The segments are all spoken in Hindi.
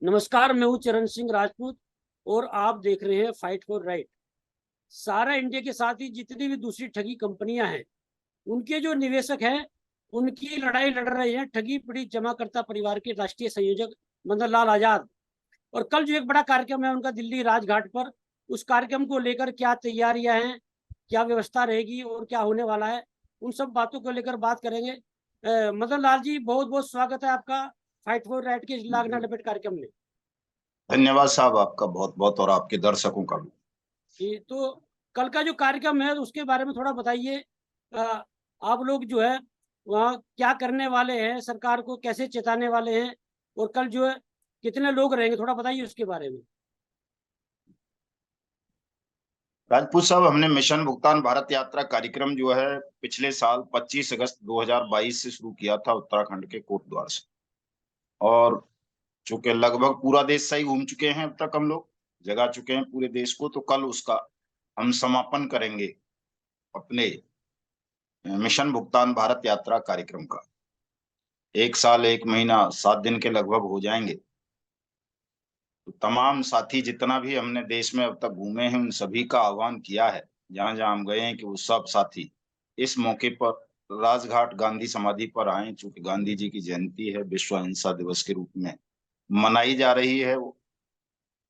नमस्कार, मैं हूं चरण सिंह राजपूत और आप देख रहे हैं फाइट फॉर राइट। सारा इंडिया के साथ ही जितनी भी दूसरी ठगी कंपनियां हैं, उनके जो निवेशक हैं, उनकी लड़ाई लड़ रहे हैं ठगी पीड़ित जमाकर्ता परिवार के राष्ट्रीय संयोजक मदन लाल आजाद। और कल जो एक बड़ा कार्यक्रम है उनका दिल्ली राजघाट पर, उस कार्यक्रम को लेकर क्या तैयारियां हैं, क्या व्यवस्था रहेगी और क्या होने वाला है, उन सब बातों को लेकर बात करेंगे। मदन लाल जी, बहुत बहुत स्वागत है आपका फाइट फॉर राइट के लागना लपेट कार्यक्रम में। धन्यवाद साहब, आपका बहुत बहुत और आपके दर्शकों का भी। जी, तो कल का जो कार्यक्रम है उसके बारे में थोड़ा बताइए। आप लोग जो है वहाँ क्या करने वाले हैं, सरकार को कैसे चेताने वाले हैं, और कल जो है कितने लोग रहेंगे, थोड़ा बताइए उसके बारे में। राजपूत साहब, हमने मिशन भुगतान भारत यात्रा कार्यक्रम जो है पिछले साल 25 अगस्त 2022 से शुरू किया था उत्तराखंड के कोटद्वार से। और चूंकि लगभग पूरा देश सही घूम चुके हैं, अब तक हम लोग जगा चुके हैं पूरे देश को, तो कल उसका हम समापन करेंगे अपने मिशन भुगतान भारत यात्रा कार्यक्रम का। 1 साल 1 महीना 7 दिन के लगभग हो जाएंगे। तो तमाम साथी जितना भी हमने देश में अब तक घूमे हैं, उन सभी का आह्वान किया है जहां जहां हम गए हैं कि वो सब साथी इस मौके पर राजघाट गांधी समाधि पर आए, चूंकि गांधी जी की जयंती है, विश्व अहिंसा दिवस के रूप में मनाई जा रही है वो।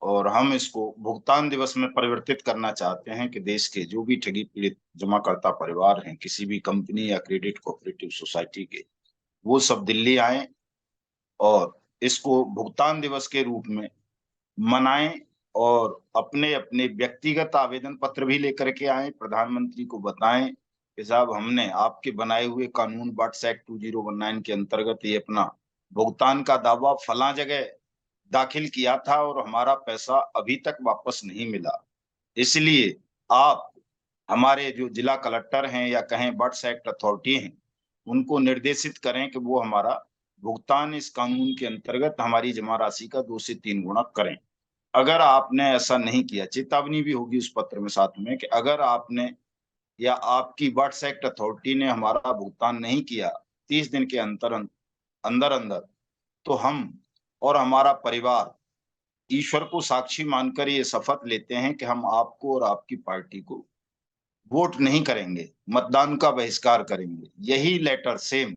और हम इसको भुगतान दिवस में परिवर्तित करना चाहते हैं कि देश के जो भी ठगी पीड़ित जमाकर्ता परिवार हैं, किसी भी कंपनी या क्रेडिट कोऑपरेटिव सोसाइटी के, वो सब दिल्ली आए और इसको भुगतान दिवस के रूप में मनाएं। और अपने अपने व्यक्तिगत आवेदन पत्र भी लेकर के आए, प्रधानमंत्री को बताएं कि साहब, हमने आपके बनाए हुए कानून बट्स एक्ट 2019 के अंतर्गत ये अपना भुगतान का दावा फला जगह दाखिल किया था और हमारा पैसा अभी तक वापस नहीं मिला। इसलिए आप हमारे जो जिला कलेक्टर हैं या कहें बट्स एक्ट अथॉरिटी हैं, उनको निर्देशित करें कि वो हमारा भुगतान इस कानून के अंतर्गत हमारी जमा राशि का 2 से 3 गुना करें। अगर आपने ऐसा नहीं किया, चेतावनी भी होगी उस पत्र में साथ में कि अगर आपने या आपकी बर्ड्स एक्ट अथॉरिटी ने हमारा भुगतान नहीं किया 30 दिन के अंदर अंदर, तो हम और हमारा परिवार ईश्वर को साक्षी मानकर ये शपथ लेते हैं कि हम आपको और आपकी पार्टी को वोट नहीं करेंगे, मतदान का बहिष्कार करेंगे। यही लेटर सेम,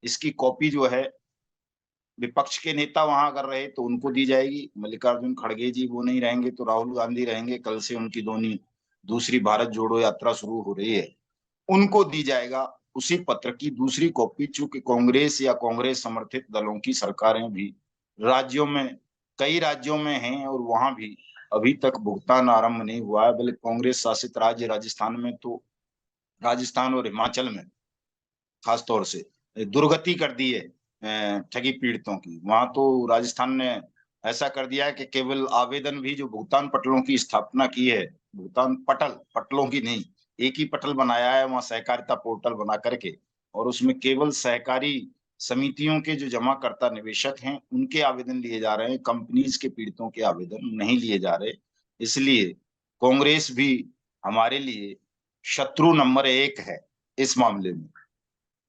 इसकी कॉपी जो है विपक्ष के नेता वहां अगर रहे तो उनको दी जाएगी। मल्लिकार्जुन खड़गे जी वो नहीं रहेंगे तो राहुल गांधी रहेंगे, कल से उनकी दूसरी भारत जोड़ो यात्रा शुरू हो रही है, उनको दी जाएगा उसी पत्र की दूसरी कॉपी। चूंकि कांग्रेस या कांग्रेस समर्थित दलों की सरकारें भी राज्यों में, कई राज्यों में हैं और वहां भी अभी तक भुगतान आरंभ नहीं हुआ है। बल्कि कांग्रेस शासित राज्य राजस्थान में तो, राजस्थान और हिमाचल में खासतौर से दुर्गति कर दी है ठगी पीड़ितों की। वहां तो राजस्थान ने ऐसा कर दिया है कि केवल आवेदन भी, जो भुगतान पटलों की स्थापना की है, भुगतान पटलों की नहीं, एक ही पटल बनाया है वहां सहकारिता पोर्टल बना करके, और उसमें केवल सहकारी समितियों के जो जमाकर्ता निवेशक हैं उनके आवेदन लिए जा रहे हैं, कंपनीज के पीड़ितों के आवेदन नहीं लिए जा रहे। इसलिए कांग्रेस भी हमारे लिए शत्रु नंबर 1 है इस मामले में।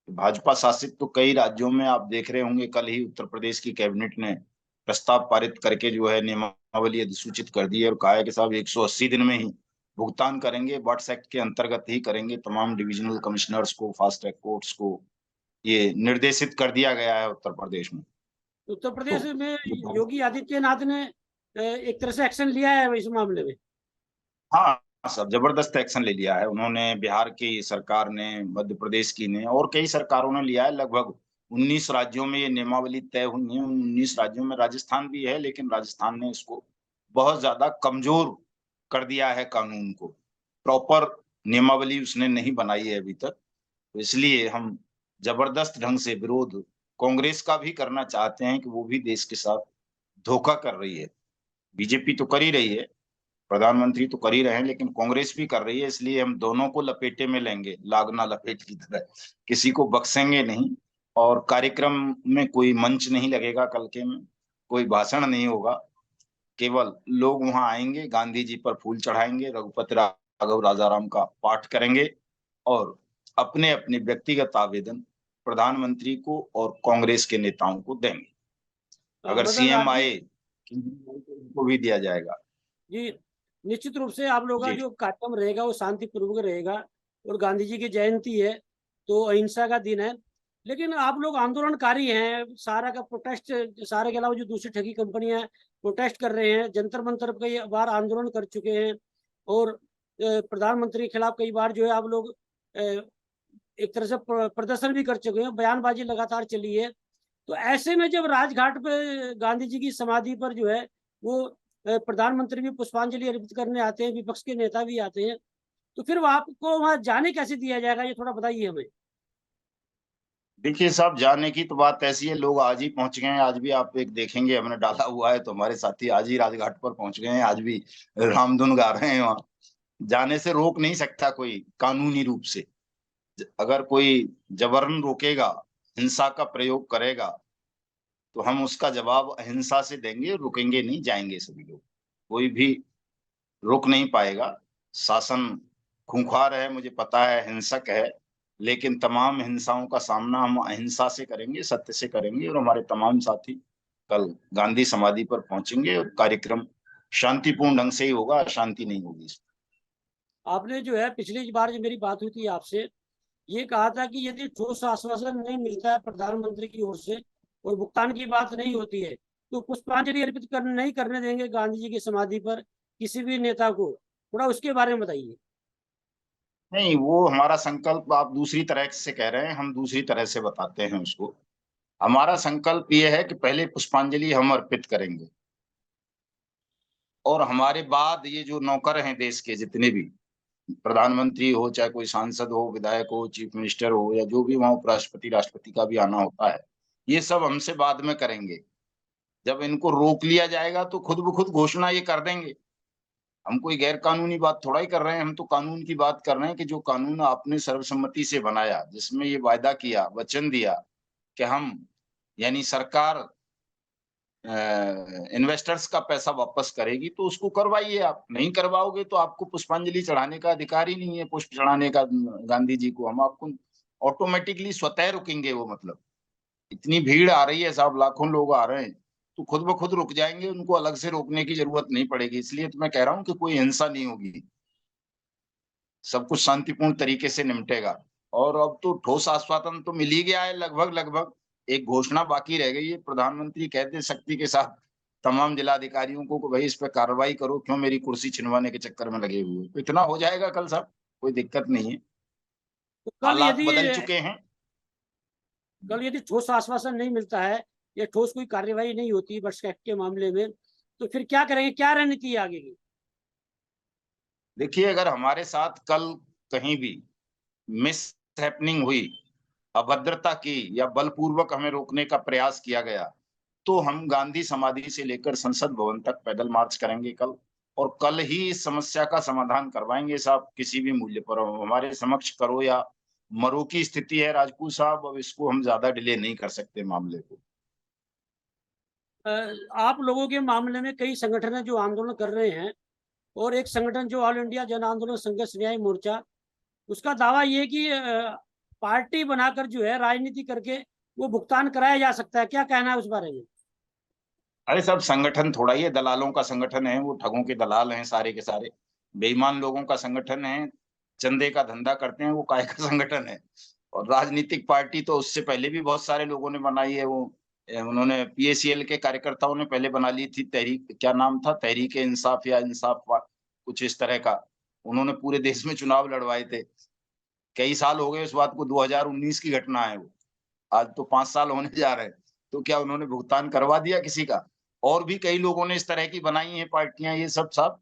भाजपा शासित तो कई राज्यों में आप देख रहे होंगे, कल ही उत्तर प्रदेश की कैबिनेट ने प्रस्ताव पारित करके जो है नियमावली अधिसूचित कर दी है और कहा है कि साहब 180 दिन में ही भुगतान करेंगे, बट्स एक्ट के अंतर्गत ही करेंगे। तमाम डिविजनल कमिश्नर्स को, फास्ट ट्रैक कोर्ट्स को ये निर्देशित कर दिया गया है उत्तर प्रदेश में। उत्तर तो प्रदेश में योगी आदित्यनाथ ने एक तरह से एक्शन लिया है इस मामले में। हाँ, सब जबरदस्त एक्शन ले लिया है उन्होंने। बिहार की सरकार ने, मध्य प्रदेश की ने और कई सरकारों ने लिया है। लगभग 19 राज्यों में ये नियमावली तय हुई है। 19 राज्यों में राजस्थान भी है, लेकिन राजस्थान ने इसको बहुत ज्यादा कमजोर कर दिया है कानून को। प्रॉपर नियमावली उसने नहीं बनाई है अभी तक। तो इसलिए हम जबरदस्त ढंग से विरोध कांग्रेस का भी करना चाहते हैं कि वो भी देश के साथ धोखा कर रही है। बीजेपी तो कर ही रही है, प्रधानमंत्री तो कर ही रहे हैं, लेकिन कांग्रेस भी कर रही है। इसलिए हम दोनों को लपेटे में लेंगे, लागना लपेट की तरह, किसी को बख्शेंगे नहीं। और कार्यक्रम में कोई मंच नहीं लगेगा, कल के में कोई भाषण नहीं होगा, केवल लोग वहां आएंगे, गांधी जी पर फूल चढ़ाएंगे, रघुपति राघव राजाराम का पाठ करेंगे और अपने अपने व्यक्तिगत आवेदन प्रधानमंत्री को और कांग्रेस के नेताओं को देंगे। अगर मदन सीएम लाल जी, आए को भी दिया जाएगा। जी, निश्चित रूप से आप लोगों का जी जो कार्यक्रम रहेगा वो शांतिपूर्वक रहेगा, और गांधी जी की जयंती है तो अहिंसा का दिन है। लेकिन आप लोग आंदोलनकारी हैं, सारा का प्रोटेस्ट, सारे के अलावा जो दूसरी ठगी कंपनियां प्रोटेस्ट कर रहे हैं, जंतर मंतर कई बार आंदोलन कर चुके हैं, और प्रधानमंत्री के खिलाफ कई बार जो है आप लोग एक तरह से प्रदर्शन भी कर चुके हैं, बयानबाजी लगातार चली है। तो ऐसे में जब राजघाट पे गांधी जी की समाधि पर जो है वो प्रधानमंत्री भी पुष्पांजलि अर्पित करने आते हैं, विपक्ष के नेता भी आते हैं, तो फिर वो आपको वहां जाने कैसे दिया जाएगा, ये थोड़ा बताइए हमें। देखिए साहब, जाने की तो बात ऐसी है, लोग आज ही पहुंच गए हैं। आज भी आप एक देखेंगे, हमने डाला हुआ है तो हमारे साथी आज ही राजघाट पर पहुंच गए हैं, आज भी रामधुन गा रहे हैं वहां। जाने से रोक नहीं सकता कोई कानूनी रूप से। अगर कोई जबरन रोकेगा, हिंसा का प्रयोग करेगा, तो हम उसका जवाब अहिंसा से देंगे, रुकेंगे नहीं, जाएंगे सभी लोग। कोई भी रोक नहीं पाएगा। शासन खूंखार है, मुझे पता है, हिंसक है, लेकिन तमाम हिंसाओं का सामना हम अहिंसा से करेंगे, सत्य से करेंगे। और हमारे तमाम साथी कल गांधी समाधि पर पहुंचेंगे और कार्यक्रम शांतिपूर्ण ढंग से ही होगा, अशांति नहीं होगी। आपने जो है पिछली बार जो मेरी बात हुई थी आपसे, ये कहा था कि यदि ठोस आश्वासन नहीं मिलता है प्रधानमंत्री की ओर से और भुगतान की बात नहीं होती है, तो पुष्पांजलि अर्पित नहीं करने देंगे गांधी जी की समाधि पर किसी भी नेता को। थोड़ा उसके बारे में बताइए। नहीं, वो हमारा संकल्प आप दूसरी तरह से कह रहे हैं, हम दूसरी तरह से बताते हैं उसको। हमारा संकल्प ये है कि पहले पुष्पांजलि हम अर्पित करेंगे, और हमारे बाद ये जो नौकर हैं देश के, जितने भी प्रधानमंत्री हो, चाहे कोई सांसद हो, विधायक हो, चीफ मिनिस्टर हो, या जो भी वहां उपराष्ट्रपति राष्ट्रपति का भी आना होता है, ये सब हमसे बाद में करेंगे। जब इनको रोक लिया जाएगा तो खुद ब खुद घोषणा ये कर देंगे। हम कोई गैर कानूनी बात थोड़ा ही कर रहे हैं, हम तो कानून की बात कर रहे हैं कि जो कानून आपने सर्वसम्मति से बनाया, जिसमें ये वायदा किया, वचन दिया कि हम, यानी सरकार इन्वेस्टर्स का पैसा वापस करेगी, तो उसको करवाइए। आप नहीं करवाओगे तो आपको पुष्पांजलि चढ़ाने का अधिकार ही नहीं है, पुष्प चढ़ाने का गांधी जी को। हम आपको ऑटोमेटिकली स्वतः रुकेंगे। वो मतलब इतनी भीड़ आ रही है साहब, लाखों लोग आ रहे हैं, तो खुद ब खुद रुक जाएंगे, उनको अलग से रोकने की जरूरत नहीं पड़ेगी। इसलिए तो मैं कह रहा हूँ कि कोई हिंसा नहीं होगी, सब कुछ शांतिपूर्ण तरीके से निपटेगा। और अब तो ठोस आश्वासन तो मिल ही गया है लगभग लगभग। एक घोषणा बाकी रह गई है, प्रधानमंत्री कहते शक्ति के साथ तमाम जिलाधिकारियों को भाई इस पे कार्रवाई करो, क्यों मेरी कुर्सी छिनवाने के चक्कर में लगे हुए हो। तो इतना हो जाएगा कल साहब, कोई दिक्कत नहीं है। तो हालात बदल चुके हैं। कल यदि ठोस आश्वासन नहीं मिलता है या ठोस कोई कार्यवाही नहीं होती वर्ष एक्ट के मामले में, तो फिर क्या करेंगे, क्या रणनीति है आगे की? देखिए, अगर हमारे साथ कल कहीं भी मिस हैपनिंग हुई, अभद्रता की, या बलपूर्वक हमें रोकने का प्रयास किया गया, तो हम गांधी समाधि से लेकर संसद भवन तक पैदल मार्च करेंगे कल। और कल ही इस समस्या का समाधान करवाएंगे साहब, किसी भी मूल्य पर हो। हमारे समक्ष करो या मरो की स्थिति है राजपूत साहब, अब इसको हम ज्यादा डिले नहीं कर सकते मामले को। आप लोगों के मामले में कई संगठन है जो आंदोलन कर रहे हैं, और एक संगठन जो ऑल इंडिया जन आंदोलन संघर्ष न्याय मोर्चा, उसका दावा ये है कि पार्टी बनाकर जो है राजनीति करके वो भुगतान कराया जा सकता है। क्या कहना है उस बारे में? अरे साहब, संगठन थोड़ा ही है, दलालों का संगठन है, वो ठगों के दलाल हैं सारे के सारे, बेईमान लोगों का संगठन है, चंदे का धंधा करते हैं, वो काय का संगठन है। और राजनीतिक पार्टी तो उससे पहले भी बहुत सारे लोगों ने बनाई है। वो उन्होंने पीएसीएल के कार्यकर्ताओं ने पहले बना ली थी, तहरीक, क्या नाम था, तहरीक इंसाफ या इंसाफ, कुछ इस तरह का। उन्होंने पूरे देश में चुनाव लड़वाए थे। कई साल हो गए उस बात को, 2019 की घटना है वो, आज तो 5 साल होने जा रहे हैं। तो क्या उन्होंने भुगतान करवा दिया किसी का? और भी कई लोगों ने इस तरह की बनाई हैं पार्टियां। ये सब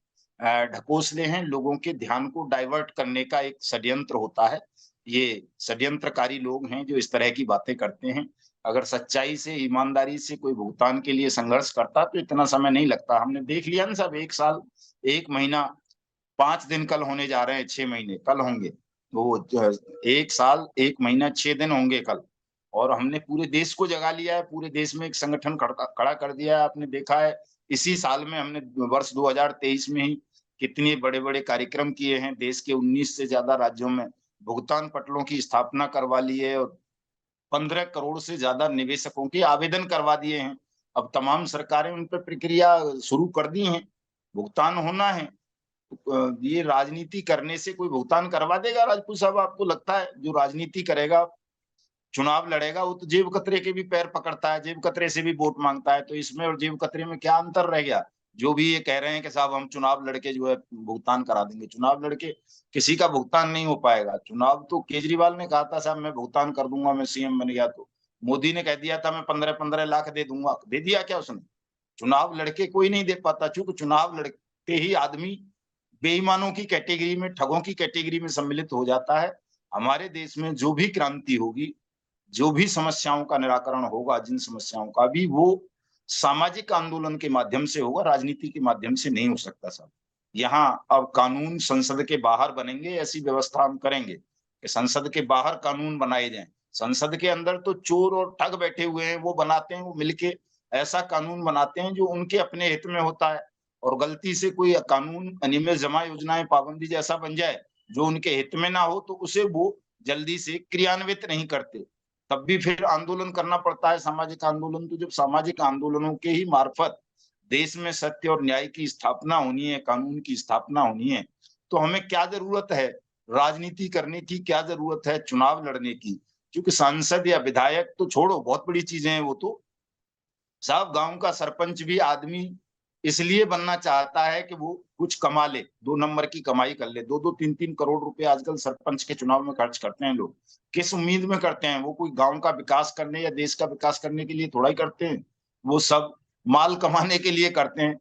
ढकोसले हैं, लोगों के ध्यान को डाइवर्ट करने का एक षड्यंत्र होता है। ये षड्यंत्रकारी लोग हैं जो इस तरह की बातें करते हैं। अगर सच्चाई से, ईमानदारी से कोई भुगतान के लिए संघर्ष करता तो इतना समय नहीं लगता। हमने देख लिया ना साहब, 1 साल, 1 महीना, 5 दिन कल होने जा रहे हैं, 6 महीने कल होंगे। तो 1 साल, 1 महीना, 6 दिन होंगे कल। और हमने पूरे देश को जगा लिया है, पूरे देश में एक संगठन खड़ा कर दिया है। आपने देखा है, इसी साल में हमने वर्ष 2023 में ही कितने बड़े बड़े कार्यक्रम किए हैं। देश के 19 से ज्यादा राज्यों में भुगतान पटलों की स्थापना करवा ली है, और 15 करोड़ से ज्यादा निवेशकों के आवेदन करवा दिए हैं। अब तमाम सरकारें उन पर प्रक्रिया शुरू कर दी हैं, भुगतान होना है। तो ये राजनीति करने से कोई भुगतान करवा देगा राजपूत साहब? आपको लगता है जो राजनीति करेगा, चुनाव लड़ेगा, वो तो जेब कतरे के भी पैर पकड़ता है, जेब कतरे से भी वोट मांगता है, तो इसमें और जेब कतरे में क्या अंतर रह गया? जो भी ये कह रहे हैं कि साहब हम चुनाव लड़के जो है भुगतान करा देंगे, चुनाव लड़के किसी का भुगतान नहीं हो पाएगा। चुनाव तो केजरीवाल ने कहा था साहब मैं भुगतान कर दूंगा, मैं सीएम बन गया तो। मोदी ने कह दिया था मैं 15-15 लाख दे दूंगा, दे दिया क्या उसने? चुनाव लड़के कोई नहीं दे पाता, चूंकि चुनाव लड़ते ही आदमी बेईमानों की कैटेगरी में, ठगों की कैटेगरी में सम्मिलित हो जाता है। हमारे देश में जो भी क्रांति होगी, जो भी समस्याओं का निराकरण होगा, जिन समस्याओं का भी, वो सामाजिक आंदोलन के माध्यम से होगा, राजनीति के माध्यम से नहीं हो सकता साहब। यहाँ अब कानून संसद के बाहर बनेंगे, ऐसी व्यवस्था हम करेंगे कि संसद के बाहर कानून बनाए जाएं। संसद के अंदर तो चोर और ठग बैठे हुए हैं, वो बनाते हैं, वो मिलके ऐसा कानून बनाते हैं जो उनके अपने हित में होता है। और गलती से कोई कानून अनियमित जमा योजनाएं पाबंदी जैसा बन जाए जो उनके हित में ना हो, तो उसे वो जल्दी से क्रियान्वित नहीं करते। तब भी फिर आंदोलन करना पड़ता है, सामाजिक आंदोलन। तो जब सामाजिक आंदोलनों के ही मार्फत देश में सत्य और न्याय की स्थापना होनी है, कानून की स्थापना होनी है, तो हमें क्या जरूरत है राजनीति करने की, क्या जरूरत है चुनाव लड़ने की? क्योंकि सांसद या विधायक तो छोड़ो, बहुत बड़ी चीजें हैं वो तो। साहब गांव का सरपंच भी आदमी इसलिए बनना चाहता है कि वो कुछ कमा ले, 2 नंबर की कमाई कर ले। 2-2, 3-3 करोड़ रुपए आजकल सरपंच के चुनाव में खर्च करते हैं लोग। किस उम्मीद में करते हैं? वो कोई गांव का विकास करने या देश का विकास करने के लिए थोड़ा ही करते हैं, वो सब माल कमाने के लिए करते हैं।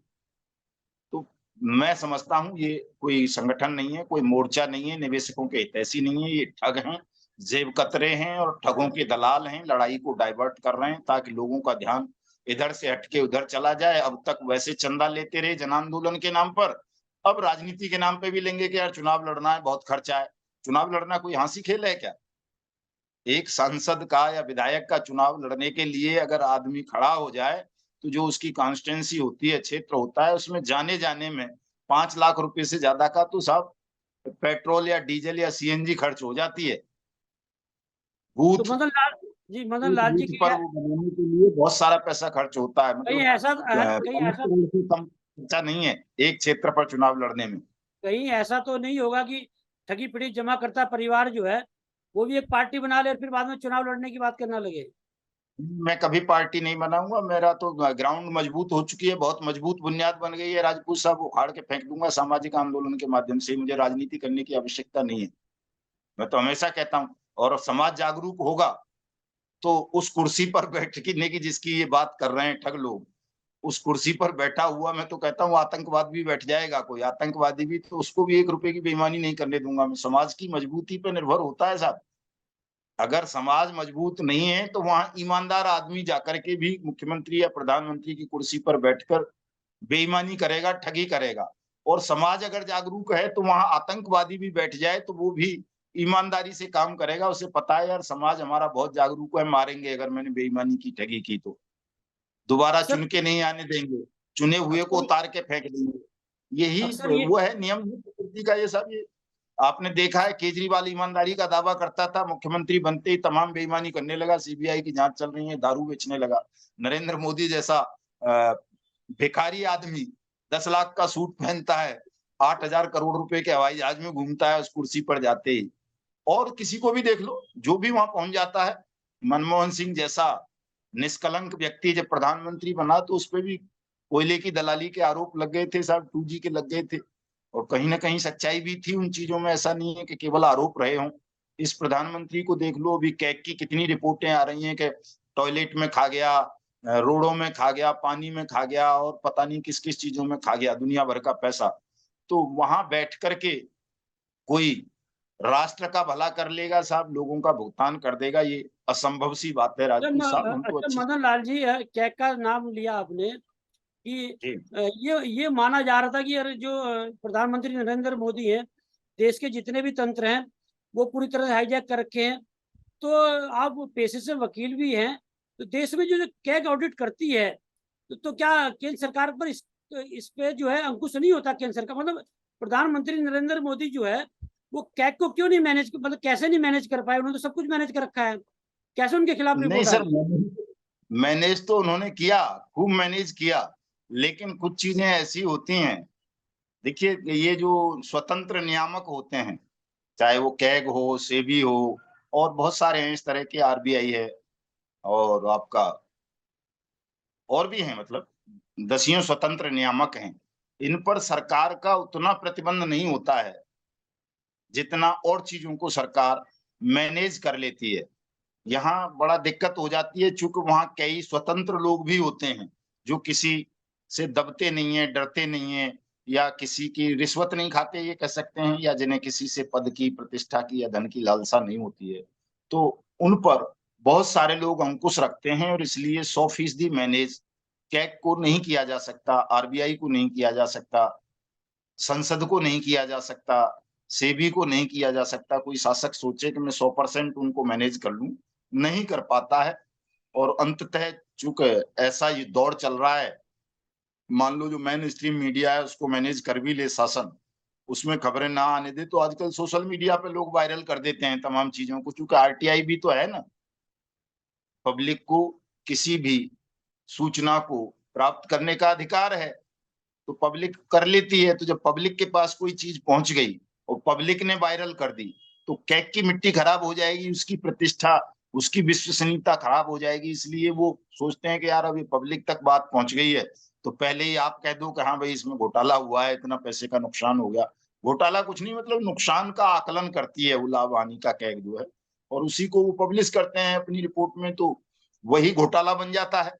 तो मैं समझता हूँ ये कोई संगठन नहीं है, कोई मोर्चा नहीं है, निवेशकों के हितैषी नहीं है, ये ठग हैं, जेब कतरे हैं और ठगों के दलाल हैं, लड़ाई को डाइवर्ट कर रहे हैं ताकि लोगों का ध्यान इधर से हटके उधर चला जाए। अब तक वैसे चंदा लेते रहे जन आंदोलन के नाम पर, अब राजनीति के नाम पे भी लेंगे कि यार चुनाव लड़ना है, बहुत खर्चा है। चुनाव लड़ना कोई हंसी खेल है क्या? एक सांसद का या विधायक का चुनाव लड़ने के लिए अगर आदमी खड़ा हो जाए, तो जो उसकी कॉन्स्टिट्यूंसी होती है, क्षेत्र होता है, उसमें जाने जाने में 5 लाख रुपए से ज्यादा का तो साहब पेट्रोल या डीजल या सीएनजी खर्च हो जाती है। तो बूथ, मदन लाल जी, मदन एक लाल जी बूथ पर वो बनाने के लिए बहुत सारा पैसा खर्च होता है। कहीं मतलब ऐसा कहीं 5 ऐसा करोड़ से कम खर्चा नहीं है एक क्षेत्र पर चुनाव लड़ने में। कहीं ऐसा तो नहीं होगा कि ठगी पीड़ित जमा करता परिवार जो है वो भी एक पार्टी बना ले और फिर बाद में चुनाव लड़ने की बात करना लगे? मैं कभी पार्टी नहीं बनाऊंगा, मेरा तो ग्राउंड मजबूत हो चुकी है, बहुत मजबूत बुनियाद बन गई है राजपूत साहब, उखाड़ के फेंक दूंगा सामाजिक आंदोलन के माध्यम से। मुझे राजनीति करने की आवश्यकता नहीं है। मैं तो हमेशा कहता हूँ, और समाज जागरूक होगा तो उस कुर्सी पर बैठने की जिसकी ये बात कर रहे हैं ठग लोग, उस कुर्सी पर बैठा हुआ मैं तो कहता हूँ आतंकवाद भी बैठ जाएगा, कोई आतंकवादी भी, तो उसको भी 1 रुपए की बेईमानी नहीं करने दूंगा मैं। समाज की मजबूती पर निर्भर होता है साहब। अगर समाज मजबूत नहीं है तो वहां ईमानदार आदमी जाकर के भी मुख्यमंत्री या प्रधानमंत्री की कुर्सी पर बैठकर बेईमानी करेगा, ठगी करेगा। और समाज अगर जागरूक है तो वहां आतंकवादी भी बैठ जाए तो वो भी ईमानदारी से काम करेगा। उसे पता है यार समाज हमारा बहुत जागरूक है, मारेंगे अगर मैंने बेईमानी की, ठगी की तो दोबारा अक्सर चुन के नहीं आने देंगे, चुने हुए को अक्सर उतार के फेंक देंगे। यही अक्सर ये वो है नियम है प्रकृति का, ये सब। ये आपने देखा है केजरीवाल ईमानदारी का दावा करता था, मुख्यमंत्री बनते ही तमाम बेईमानी करने लगा, सीबीआई की जांच चल रही है, दारू बेचने लगा। नरेंद्र मोदी जैसा भिखारी आदमी 10 लाख का सूट पहनता है, 8,000 करोड़ रुपए के हवाई जहाज में घूमता है उस कुर्सी पर जाते ही। और किसी को भी देख लो जो भी वहां पहुंच जाता है। मनमोहन सिंह जैसा निष्कलंक व्यक्ति जब प्रधानमंत्री बना तो उस पर भी कोयले की दलाली के आरोप लग गए थे साहब, 2G के लग गए थे। और कहीं ना कहीं सच्चाई भी थी उन चीजों में, ऐसा नहीं है कि केवल आरोप रहे हों। इस प्रधानमंत्री को देख लो, अभी कैग की कितनी रिपोर्टें आ रही हैं कि टॉयलेट में खा गया, रोडों में खा गया, पानी में खा गया और पता नहीं किस किस चीजों में खा गया दुनिया भर का पैसा। तो वहां बैठ करके कोई राष्ट्र का भला कर लेगा साहब, लोगों का भुगतान कर देगा, ये असंभव सी बात है राजपूत साहब। हम तो अच्छा अच्छी मदन लाल जी, कैग का नाम लिया आपने कि जी ये माना जा रहा था कि यार जो प्रधानमंत्री नरेंद्र मोदी हैं, देश के जितने भी तंत्र हैं वो पूरी तरह से हाईजैक कर रखे हैं। तो आप पेशे से वकील भी हैं, तो देश में जो कैग ऑडिट करती है तो क्या केंद्र सरकार पर इस पे जो है अंकुश नहीं होता? केंद्र सरकार मतलब प्रधानमंत्री नरेंद्र मोदी जो है वो कैग को क्यों नहीं मैनेज, मतलब कैसे नहीं मैनेज कर पाए? उन्होंने तो सब कुछ मैनेज कर रखा है, कैसे उनके खिलाफ नहीं रिपोर्ट सर, आई? मैनेज तो उन्होंने किया, खूब मैनेज किया, लेकिन कुछ चीजें ऐसी होती हैं। देखिए, ये जो स्वतंत्र नियामक होते हैं, चाहे वो कैग हो, सेबी हो, और बहुत सारे हैं इस तरह के, आरबीआई है, और आपका और भी हैं, मतलब दसियों स्वतंत्र नियामक हैं। इन पर सरकार का उतना प्रतिबंध नहीं होता है जितना और चीजों को सरकार मैनेज कर लेती है। यहाँ बड़ा दिक्कत हो जाती है, चूंकि वहां कई स्वतंत्र लोग भी होते हैं जो किसी से दबते नहीं है, डरते नहीं है, या किसी की रिश्वत नहीं खाते, ये कह सकते हैं, या जिन्हें किसी से पद की, प्रतिष्ठा की या धन की लालसा नहीं होती है। तो उन पर बहुत सारे लोग अंकुश रखते हैं, और इसलिए 100% मैनेज कैग को नहीं किया जा सकता, आरबीआई को नहीं किया जा सकता, संसद को नहीं किया जा सकता, सेबी को नहीं किया जा सकता। कोई शासक सोचे कि मैं 100% उनको मैनेज कर लूं, नहीं कर पाता है। और अंततः चूंकि ऐसा ये दौर चल रहा है, मान लो जो मेन स्ट्रीम मीडिया है उसको मैनेज कर भी ले शासन, उसमें खबरें ना आने दे, तो आजकल सोशल मीडिया पे लोग वायरल कर देते हैं तमाम चीजों को, क्योंकि आरटीआई भी तो है ना, पब्लिक को किसी भी सूचना को प्राप्त करने का अधिकार है। तो पब्लिक कर लेती है, तो जब पब्लिक के पास कोई चीज पहुंच गई और पब्लिक ने वायरल कर दी, तो कैग की मिट्टी खराब हो जाएगी, उसकी प्रतिष्ठा, उसकी विश्वसनीयता खराब हो जाएगी। इसलिए वो सोचते हैं कि यार अभी पब्लिक तक बात पहुंच गई है, तो पहले ही आप कह दो कि हाँ भाई इसमें घोटाला हुआ है, इतना पैसे का नुकसान हो गया। घोटाला कुछ नहीं, मतलब नुकसान का आकलन करती है वो लाभ हानि का कैग जो है, और उसी को वो पब्लिश करते हैं अपनी रिपोर्ट में, तो वही घोटाला बन जाता है।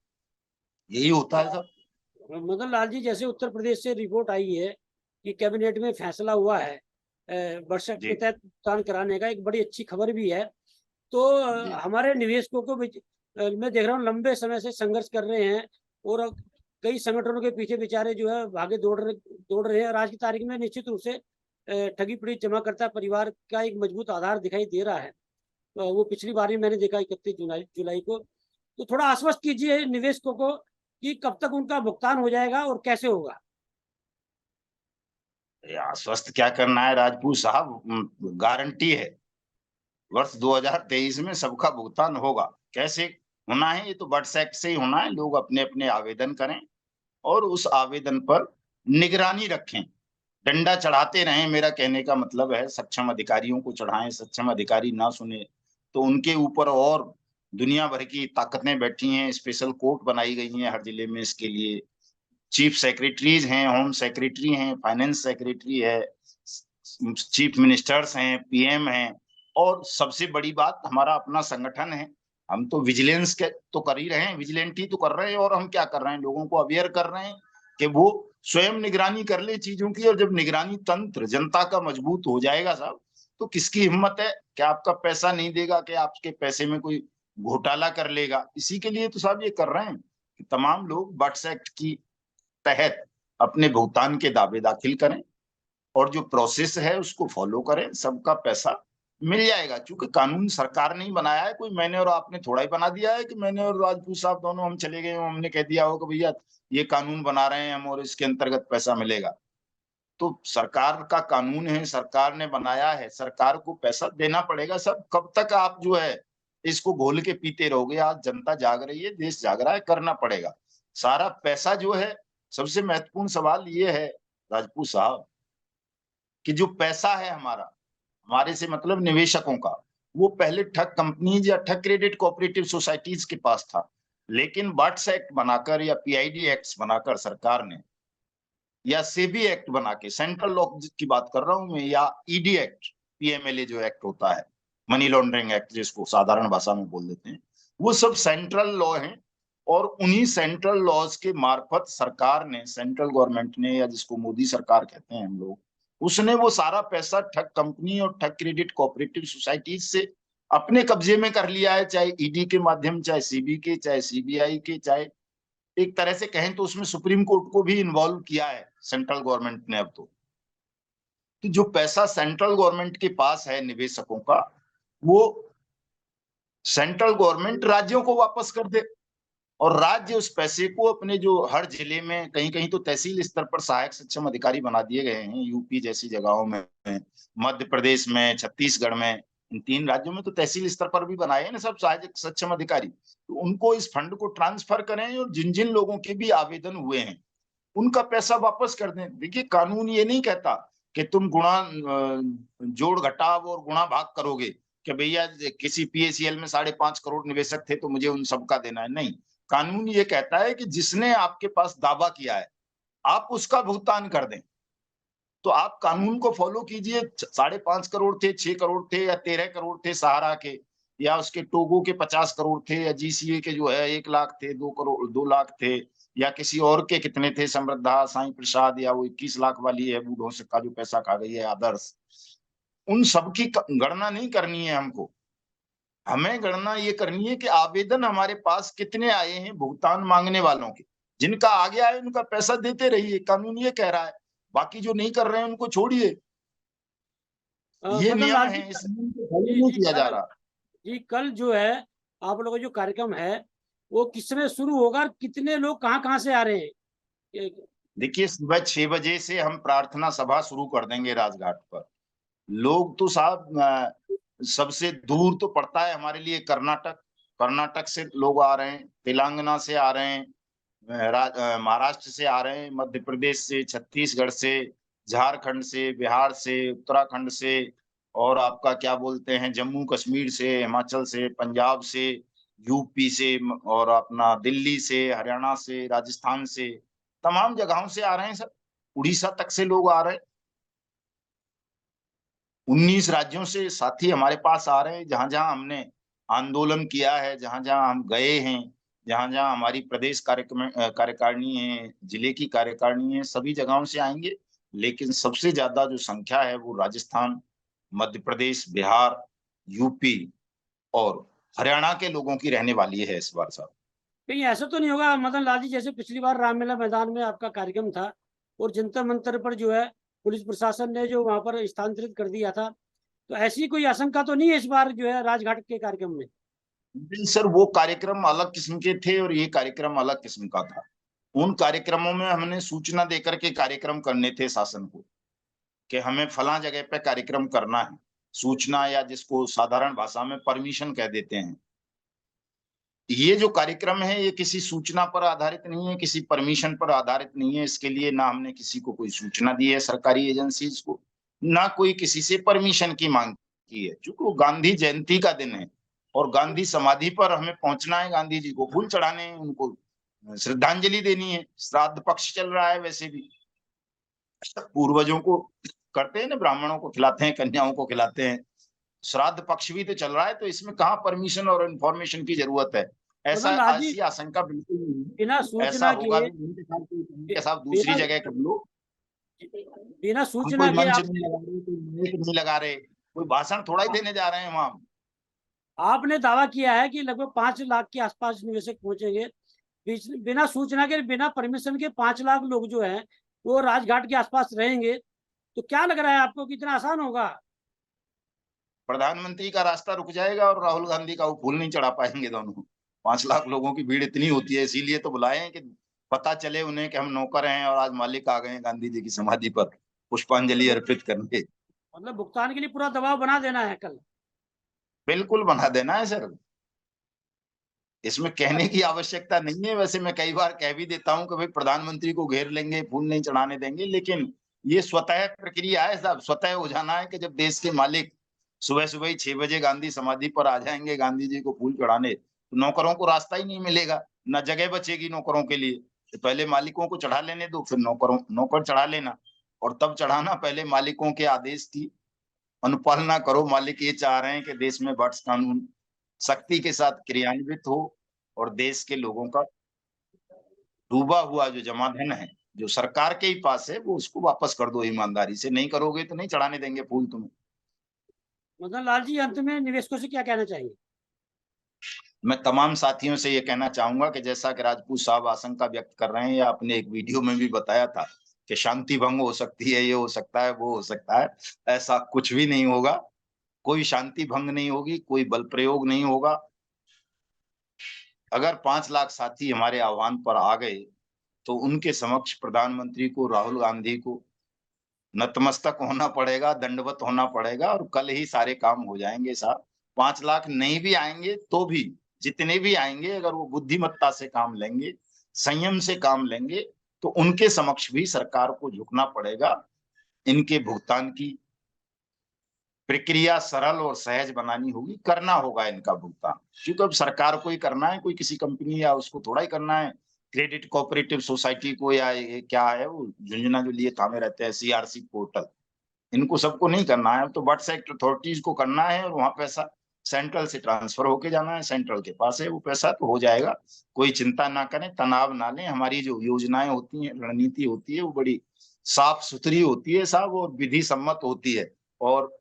यही होता है सब। मदन लाल जी, जैसे उत्तर प्रदेश से रिपोर्ट आई है कि कैबिनेट में फैसला हुआ है वर्षक के जी तहत भुगतान कराने का, एक बड़ी अच्छी खबर भी है। तो जी हमारे निवेशकों को मैं देख रहा हूँ लंबे समय से संघर्ष कर रहे हैं, और अब कई संगठनों के पीछे बेचारे जो है भागे दौड़ रहे हैं, और आज की तारीख में निश्चित रूप से ठगी पीड़ित जमाकर्ता परिवार का एक मजबूत आधार दिखाई दे रहा है। वो पिछली बार भी मैंने देखा 31 जुलाई को। तो थोड़ा आश्वस्त कीजिए निवेशकों को कि कब तक उनका भुगतान हो जाएगा और कैसे होगा। आश्वस्त क्या करना है राजपूत साहब, गारंटी है, वर्ष 2023 में सबका भुगतान होगा। कैसे होना है, ये तो बट एक्ट से ही होना है। लोग अपने अपने आवेदन करें और उस आवेदन पर निगरानी रखें, डंडा चढ़ाते रहें। मेरा कहने का मतलब है सक्षम अधिकारियों को चढ़ाएं, सक्षम अधिकारी ना सुने तो उनके ऊपर और दुनिया भर की ताकतें बैठी हैं, स्पेशल कोर्ट बनाई गई हैं हर जिले में इसके लिए। चीफ सेक्रेटरीज हैं, होम सेक्रेटरी हैं, फाइनेंस सेक्रेटरी है, चीफ मिनिस्टर्स हैं, पीएम हैं, और सबसे बड़ी बात हमारा अपना संगठन है। हम तो विजिलेंस के तो कर ही रहे हैं, विजिलेंट ही तो कर रहे हैं, और हम क्या कर रहे हैं, लोगों को अवेयर कर रहे हैं कि वो स्वयं निगरानी कर ले चीजों की। और जब निगरानी तंत्र जनता का मजबूत हो जाएगा साहब, तो किसकी हिम्मत है कि आपका पैसा नहीं देगा, कि आपके पैसे में कोई घोटाला कर लेगा। इसी के लिए तो साहब ये कर रहे हैं कि तमाम लोग बट्स एक्ट की तहत अपने भुगतान के दावे दाखिल करें, और जो प्रोसेस है उसको फॉलो करें, सबका पैसा मिल जाएगा। क्योंकि कानून सरकार नहीं बनाया है, कोई मैंने और आपने थोड़ा ही बना दिया है कि मैंने और राजपूत साहब दोनों हम चले गए हमने कह दिया हो कि भैया ये कानून बना रहे हैं हम और इसके अंतर्गत पैसा मिलेगा। तो सरकार का कानून है, सरकार ने बनाया है, सरकार को पैसा देना पड़ेगा। सब कब तक आप जो है इसको घोल के पीते रहोगे? आज जनता जाग रही है, देश जाग रहा है, करना पड़ेगा। सारा पैसा जो है, सबसे महत्वपूर्ण सवाल ये है राजपूत साहब, कि जो पैसा है हमारा, हमारे से मतलब निवेशकों का, वो पहले ठग कंपनीज या ठग क्रेडिट कोऑपरेटिव सोसाइटीज के पास था। लेकिन बट्स एक्ट बनाकर या पीआईडी एक्ट बनाकर सरकार ने, या सेबी एक्ट बना के, सेंट्रल लॉ की बात कर रहा हूं मैं, या ईडी एक्ट, पीएमएलए जो एक्ट होता है, मनी लॉन्ड्रिंग एक्ट जिसको साधारण भाषा में बोल देते हैं, वो सब सेंट्रल लॉ हैं। और उन्हीं सेंट्रल लॉज के मार्फत सरकार ने, सेंट्रल गवर्नमेंट ने, या जिसको मोदी सरकार कहते हैं हम लोग, उसने वो सारा पैसा ठग कंपनी और ठग क्रेडिट कोऑपरेटिव सोसाइटीज से अपने कब्जे में कर लिया है, चाहे ईडी के माध्यम, चाहे सीबी के, चाहे सीबीआई के, चाहे एक तरह से कहें तो उसमें सुप्रीम कोर्ट को भी इन्वॉल्व किया है सेंट्रल गवर्नमेंट ने अब तो जो पैसा सेंट्रल गवर्नमेंट के पास है निवेशकों का, वो सेंट्रल गवर्नमेंट राज्यों को वापस कर दे, और राज्य उस पैसे को अपने, जो हर जिले में, कहीं कहीं तो तहसील स्तर पर सहायक सक्षम अधिकारी बना दिए गए हैं यूपी जैसी जगहों में, मध्य प्रदेश में, छत्तीसगढ़ में, इन 3 राज्यों में तो तहसील स्तर पर भी बनाए हैं ना सब सहायक सक्षम अधिकारी, तो उनको इस फंड को ट्रांसफर करें और जिन जिन लोगों के भी आवेदन हुए हैं उनका पैसा वापस कर दें। देखिए कानून ये नहीं कहता कि तुम जोड़ घटाव और गुणा भाग करोगे कि भैया किसी पीएसीएल में 5.5 करोड़ निवेशक थे तो मुझे उन सबका देना है, नहीं। कानून ये कहता है कि जिसने आपके पास दावा किया है आप उसका भुगतान कर दें। तो आप कानून को फॉलो कीजिए। 5.5 करोड़ थे, 6 करोड़ थे या 13 करोड़ थे सहारा के, या उसके टोगो के 50 करोड़ थे, या जीसीए के जो है 1 लाख थे, 2 करोड़ 2 लाख थे, या किसी और के कितने थे, समृद्धा, साईं प्रसाद, या वो 21 लाख वाली है बूढ़ों से का जो पैसा खा गई है आदर्श। उन सबकी गणना नहीं करनी है हमको। हमें गणना ये करनी है कि आवेदन हमारे पास कितने आए हैं भुगतान मांगने वालों के। जिनका आ गया है उनका पैसा देते रहिए, कानून ये कह रहा है। बाकी जो नहीं कर रहे हैं उनको छोड़िए। ये मदन नियम लाल जी, है, इस नियम को फॉलो जी नहीं जी किया जा कल, रहा। जी कल जो है आप लोगों का जो कार्यक्रम है वो किस समय शुरू होगा और कितने लोग कहाँ कहाँ से आ रहे हैं? देखिए सुबह 6 बजे से हम प्रार्थना सभा शुरू कर देंगे राजघाट पर। लोग तो साहब सबसे दूर तो पड़ता है हमारे लिए कर्नाटक। कर्नाटक से लोग आ रहे हैं, तेलंगाना से आ रहे हैं, महाराष्ट्र से आ रहे हैं, मध्य प्रदेश से, छत्तीसगढ़ से, झारखंड से, बिहार से, उत्तराखंड से, और आपका क्या बोलते हैं जम्मू कश्मीर से, हिमाचल से, पंजाब से, यूपी से, और अपना दिल्ली से, हरियाणा से, राजस्थान से, तमाम जगहों से आ रहे हैं सर। उड़ीसा तक से लोग आ रहे हैं। 19 राज्यों से साथी हमारे पास आ रहे हैं। जहां जहां हमने आंदोलन किया है, जहां जहां हम गए हैं, जहां जहां हमारी प्रदेश कार्यकारिणी है, जिले की कार्यकारिणी है, सभी जगहों से आएंगे। लेकिन सबसे ज्यादा जो संख्या है वो राजस्थान, मध्य प्रदेश, बिहार, यूपी और हरियाणा के लोगों की रहने वाली है इस बार साहब। कहीं ऐसा तो नहीं होगा मदन लाल जी, जैसे पिछली बार रामलीला मैदान में आपका कार्यक्रम था और जंतर मंतर पर जो है पुलिस प्रशासन ने जो वहां पर स्थानांतरित कर दिया था, तो ऐसी कोई आशंका तो नहीं है इस बार जो है राजघाट के कार्यक्रम में? नहीं सर, वो कार्यक्रम अलग किस्म के थे और ये कार्यक्रम अलग किस्म का था। उन कार्यक्रमों में हमने सूचना देकर के कार्यक्रम करने थे शासन को कि हमें फला जगह पे कार्यक्रम करना है। सूचना, या जिसको साधारण भाषा में परमिशन कह देते हैं। ये जो कार्यक्रम है ये किसी सूचना पर आधारित नहीं है, किसी परमिशन पर आधारित नहीं है। इसके लिए ना हमने किसी को कोई सूचना दी है सरकारी एजेंसीज को, ना कोई किसी से परमिशन की मांग की है। चूंकि वो गांधी जयंती का दिन है और गांधी समाधि पर हमें पहुंचना है, गांधी जी को फूल चढ़ाने हैं, उनको श्रद्धांजलि देनी है। श्राद्ध पक्ष चल रहा है, वैसे भी पूर्वजों को करते हैं ना, ब्राह्मणों को खिलाते हैं, कन्याओं को खिलाते हैं। श्राद्ध पक्ष भी तो चल रहा है, तो इसमें कहाँ परमिशन और इन्फॉर्मेशन की जरूरत है? ऐसा मदन लाल जी, ऐसी आशंका बिल्कुल नहीं बिना है। ऐसा सूचना होगा के, भी नहीं कि साहब दूसरी बिना जगह कर लो। बिना हम सूचना कोई के मंच आप, नहीं लगा रहे, कोई माइक नहीं लगा रहे, कोई भाषण थोड़ा ही देने जा रहे हैं वहां। आपने दावा किया है कि लगभग 5 लाख के आसपास निवेशक पहुंचेंगे। बिना सूचना के, बिना परमिशन के 5 लाख लोग जो हैं वो राजघाट के आसपास रहेंगे, तो क्या लग रहा है आपको कितना आसान होगा? प्रधानमंत्री का रास्ता रुक जाएगा और राहुल गांधी का वो फूल नहीं चढ़ा पाएंगे दोनों। 5 लाख लोगों की भीड़ इतनी होती है, इसीलिए तो बुलाए हैं कि पता चले उन्हें कि हम नौकर हैं और आज मालिक आ गए हैं गांधी जी की समाधि पर पुष्पांजलि मतलब अर्पित करने। मतलब भुगतान के लिए पूरा दबाव बना देना है कल? बिल्कुल बना देना है सर। इसमें कहने की आवश्यकता नहीं है। वैसे मैं कई बार कह भी देता हूं कि भाई प्रधानमंत्री को घेर लेंगे, फूल नहीं चढ़ाने देंगे, लेकिन ये स्वतः प्रक्रिया है साहब। स्वतः हो जाना है कि जब देश के मालिक सुबह सुबह ही 6 बजे गांधी समाधि पर आ जाएंगे गांधी जी को फूल चढ़ाने, तो नौकरों को रास्ता ही नहीं मिलेगा, ना जगह बचेगी नौकरों के लिए। तो पहले मालिकों को चढ़ा लेने दो, फिर नौकर चढ़ा लेना। और तब चढ़ाना, पहले मालिकों के आदेश की अनुपालना करो। मालिक ये चाह रहे हैं कि देश में बर्ड्स कानून सख्ती के साथ क्रियान्वित हो और देश के लोगों का डूबा हुआ जो जमा धन है जो सरकार के ही पास है वो उसको वापस कर दो ईमानदारी से। नहीं करोगे तो नहीं चढ़ाने देंगे फूल तुम्हें। मदन लाल जी, अंत में निवेशकों से क्या कहना चाहिए? मैं तमाम साथियों से ये कहना चाहूंगा कि जैसा कि राजपूत साहब आशंका व्यक्त कर रहे हैं, या आपने एक वीडियो में भी बताया था कि शांति भंग हो सकती है, ये हो सकता है, वो हो सकता है, ऐसा कुछ भी नहीं होगा। कोई शांति भंग नहीं होगी, कोई बल प्रयोग नहीं होगा। अगर 5 लाख साथी हमारे आह्वान पर आ गए तो उनके समक्ष प्रधानमंत्री को, राहुल गांधी को नतमस्तक होना पड़ेगा, दंडवत होना पड़ेगा और कल ही सारे काम हो जाएंगे साहब। 5 लाख नहीं भी आएंगे तो भी, जितने भी आएंगे अगर वो बुद्धिमत्ता से काम लेंगे, संयम से काम लेंगे, तो उनके समक्ष भी सरकार को झुकना पड़ेगा। इनके भुगतान की प्रक्रिया सरल और सहज बनानी होगी, करना होगा इनका भुगतान, क्योंकि अब सरकार को ही करना है, कोई किसी कंपनी या उसको थोड़ा ही करना है, क्रेडिट कोऑपरेटिव सोसाइटी को, या ये क्या है वो झुंझुनू जो लिए थामे रहते हैं सीआरसी पोर्टल, इनको सबको नहीं करना है। अब तो बट सेक्टर अथॉरिटीज को करना है और वहां पैसा सेंट्रल से ट्रांसफर होके जाना है, सेंट्रल के पास है वो पैसा, तो हो जाएगा। कोई चिंता ना करें, तनाव ना लें। हमारी जो योजनाएं होती हैं, रणनीति होती है, वो बड़ी साफ सुथरी होती है साहब, और विधि सम्मत होती है, और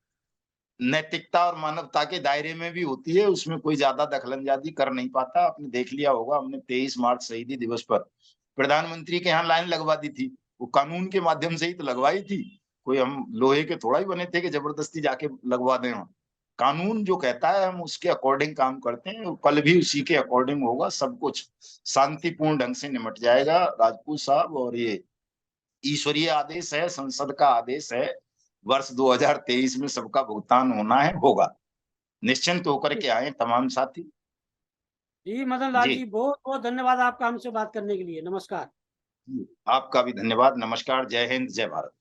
नैतिकता और मानवता के दायरे में भी होती है। उसमें कोई ज्यादा दखलंदाजी कर नहीं पाता। आपने देख लिया होगा, हमने 23 मार्च शहीदी दिवस पर प्रधानमंत्री के यहाँ लाइन लगवा दी थी, वो कानून के माध्यम से ही तो लगवाई थी। कोई हम लोहे के थोड़ा ही बने थे कि जबरदस्ती जाके लगवा दें हम। कानून जो कहता है हम उसके अकॉर्डिंग काम करते हैं, और कल भी उसी के अकॉर्डिंग होगा। सब कुछ शांतिपूर्ण ढंग से निमट जाएगा राजपूत साहब, और ये ईश्वरीय आदेश है, संसद का आदेश है। वर्ष 2023 में सबका भुगतान होना है, होगा। निश्चिंत होकर के आए तमाम साथी। जी मदन लाल जी, जी, बहुत बहुत धन्यवाद आपका हमसे बात करने के लिए। नमस्कार। आपका भी धन्यवाद। नमस्कार। जय हिंद, जय भारत।